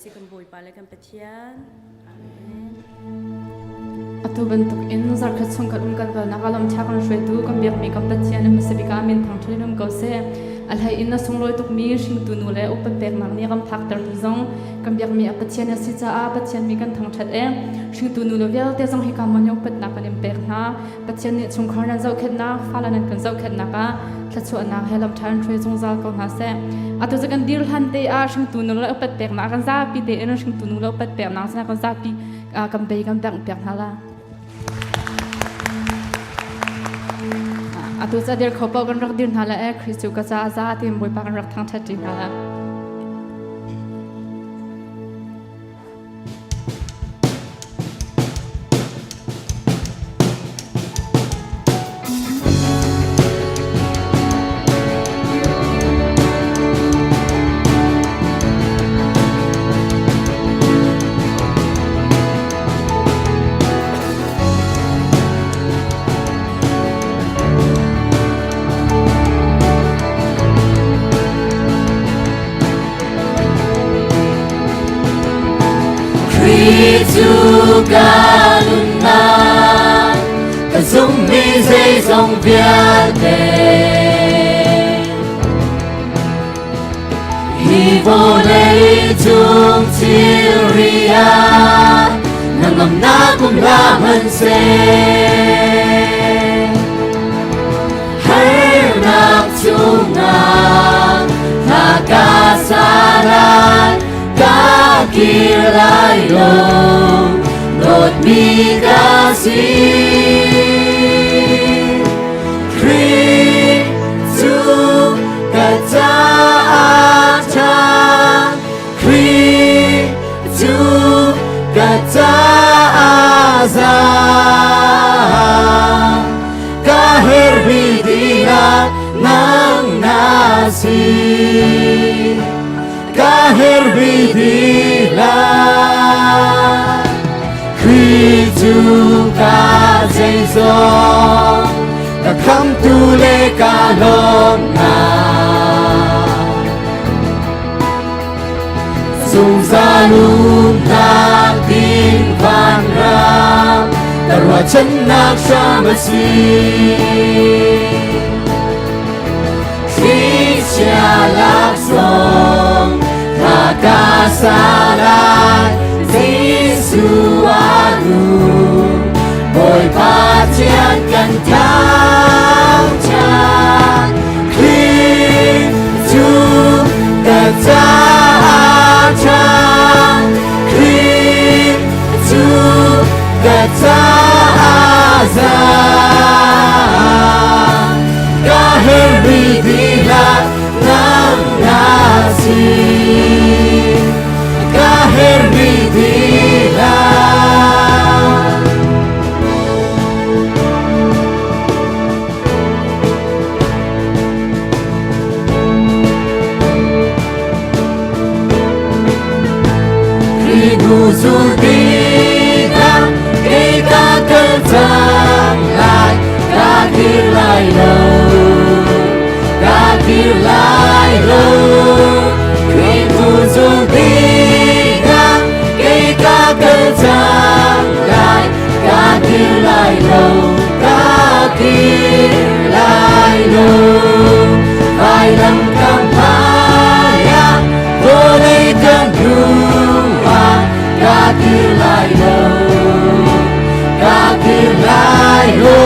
Sikan boy palakan petian. Atu bentuk in zarkat sungkat kan bal nakalam chakan shwedu kan biak mi kan petian em sebi kamin thang thlinam ko se alhai inna sungloi tuk mi shing tu nu le upat pek nak ni kam thak tar zong kan biak mi apatian si cha a patian mi kan thang that e shing tu nu lo vel te zong hi kam man upat nak kan em pek na patian ni chung khar na zau khet na falan kan zau khet na ka thachu na helam than thre zong zal ko na se atu zakan dil han te a shing tu nu lo upat pek na kan za pi te en shing tu nu lo upat pek na sa kan za pi kan pe kan pek na la atu cha der khopa kan rak din hala e Christu ka cha za tim boi pa kan rak thang that din hala Galuna ta dung mi dây dòng việt đề hi vô đây chung Syria nang ngầm na cùng la mân se hay nạp chung ngang tha ca sa lan ca kia lại lòng đột mi ca sĩ Christu kata aja Christu kata aza kahir bidia nang nasi kahir bidia Christu ka dây gió ta khăm tu lê ca lom na sung ra lum na tin van ram ta rua chân nak shamasi Christia lak song ta ka salat Giêsu anu bồi phát triển cần thao chan Christu kata chan Christu kata azan kahir bidilah nam nasi kahir bidilah Riguzul tidak kita kencang lai kaki lai lo Riguzul tidak kita kencang lai kaki lai lo phải làm kampanya bolehkan dua kaki lai lo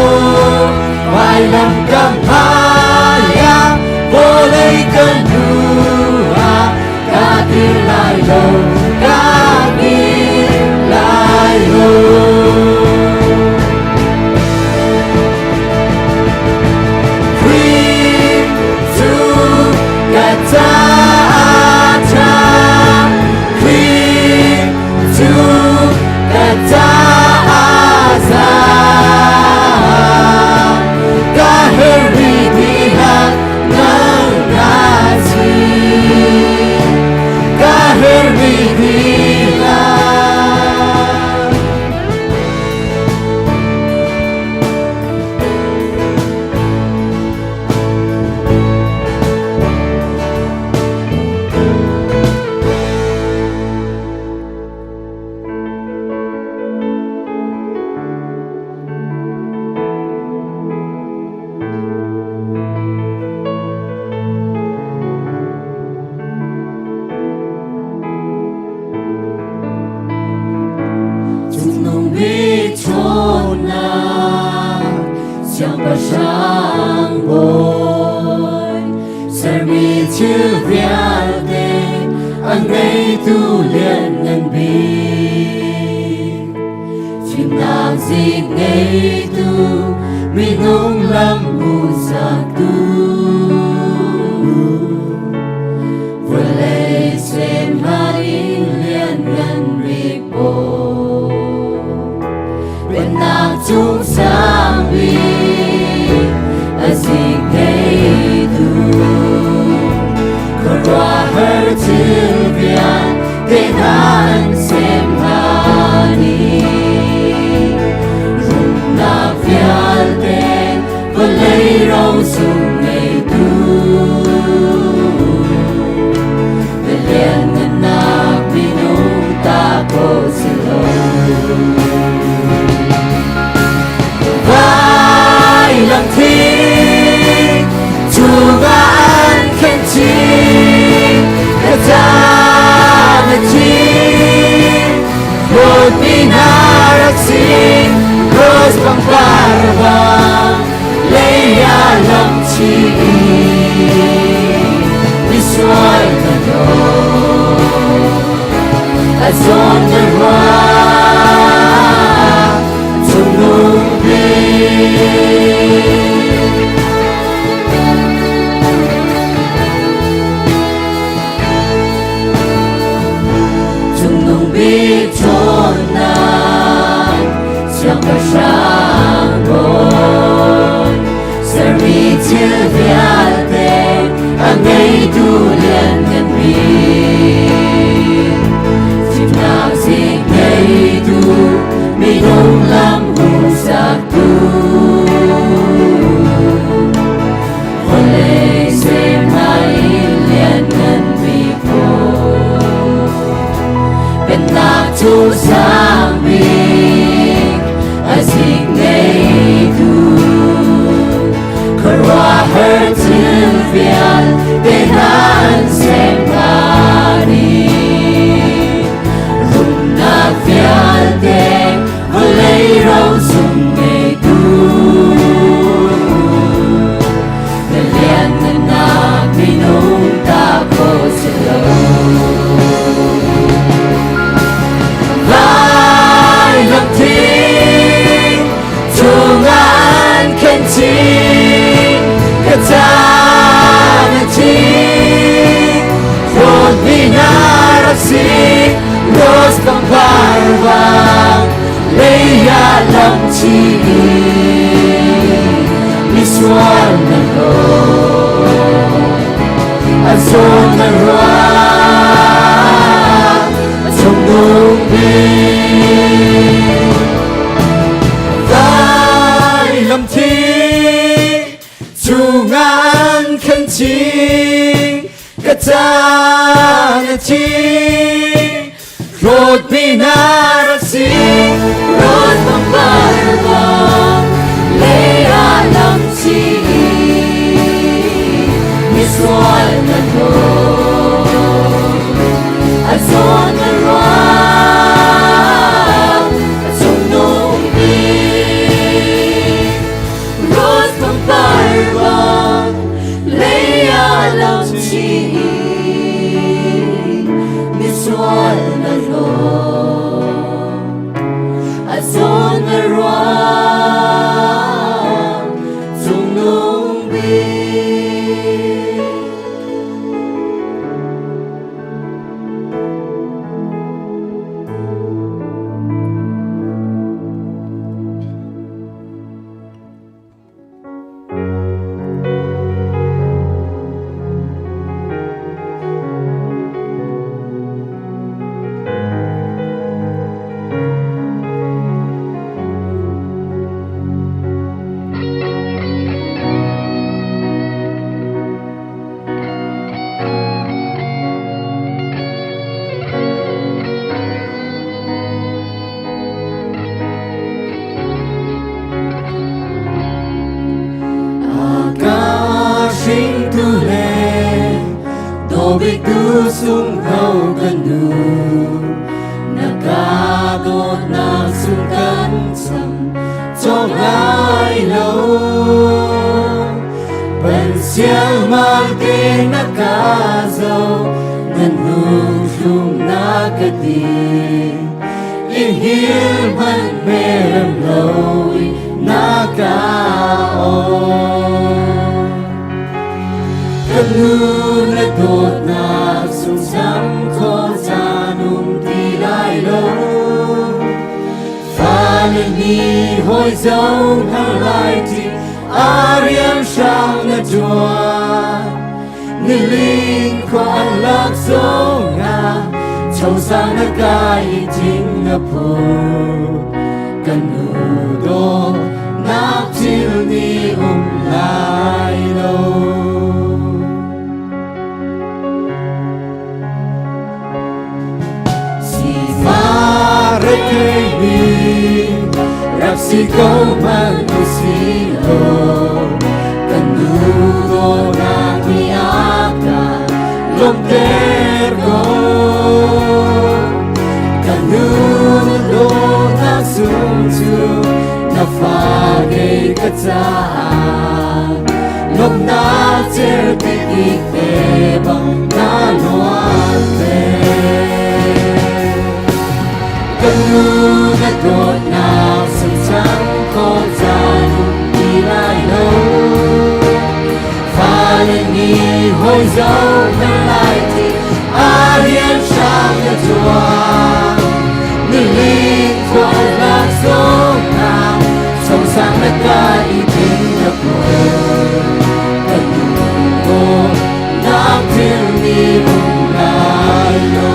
phải làm kampanya bolehkan dua kaki lai lo Christu kata aja Christu kata azan kahir bidilah nang nasi kahir bidilah sang bồi ser mi chữ việt anh ấy tu luyện ngân bi chim nàng gì ngay tu mi nung lâm bu sắc tu vừa lấy xem hari luyện ngân bi po bên nàng chung sang bi gì ngay tu qua her til vian tên han xem hani rung na vial tên và lấy rau sung ngày tu về liền ngân na pinu ta có silo vai lòng thi Chúa an khen chi Một bina raksi Rose bằng barba Leia lòng chi Visual na do Azon na roa Tumubi biết chốn nào chẳng có sáng bồi giờ mi chưa biết tên anh ấy tu luyện ngân bi chim nào gì ngay tu mi đông lắm hùng sắc tu hôn lệ xem hai luyện ngân bi na tu sang mình asing ngay tu karwa her til vial bên han xem hari rung na vial te lấy rau sung ngay tu để liền na minung ta có silo Rose bằng barba Leia lòng chi Visual na lo Azon na roa Trong nung bi Vai lòng thi Chu ngan khen chi Kata na chi Rốt pinaraksi Rốt bằng barba Leia lòng chi Visual na lo Azon na roa Trong nung bi Rốt bằng barba Leia lòng chi Visual na lo Azon na roa Trong nung bi Big tu sung hau kanu Naka 那送根深，作愛路。siang mal ke nakazo nanung sung nakati inhil man meram loi nakao kanu na dot na sung sam ko zanum tilai lo phane ni hoi zong halai ti Ariam sang na jua Ni linh ko an lak zonga Chau sang na kai ting na po Kanu do Nak til ni lai lo Si mare kay ni Rap si ko man usilo Kanuro na niaka Lomtergo Kanuro na sumtu Na fagay katsaan Lom na terpikite Bang nanoate Kanuro na dot na Sumtang ko zanong ilay lo Falling ni hoi zao na lai ti Arian sang na tua Niling ko lang song na Song sang na kaiting na po Kanung ko Naktil ni ulay lo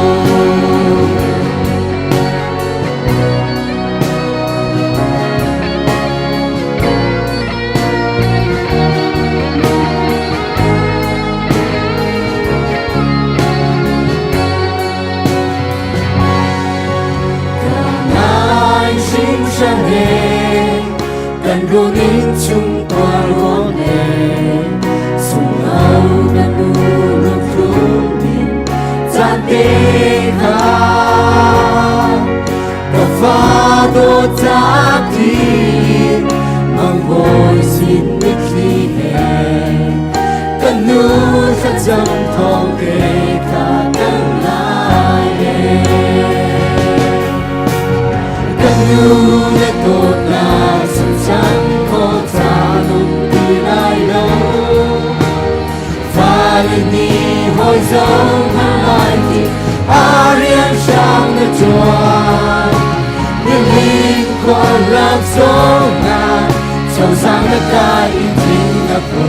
Kan runin chung qua rone sung au na nu nu frutin tan te ha ka fa do ta ti mang boy sin mi khi he kan nu sa jam thong ke ka tan lai he kan nu na to na Sang ko tanong tilay lo Falling ni hoi zong halay ti Arian siyang na juan Niling ko lang song na Chow sang na kaiting na po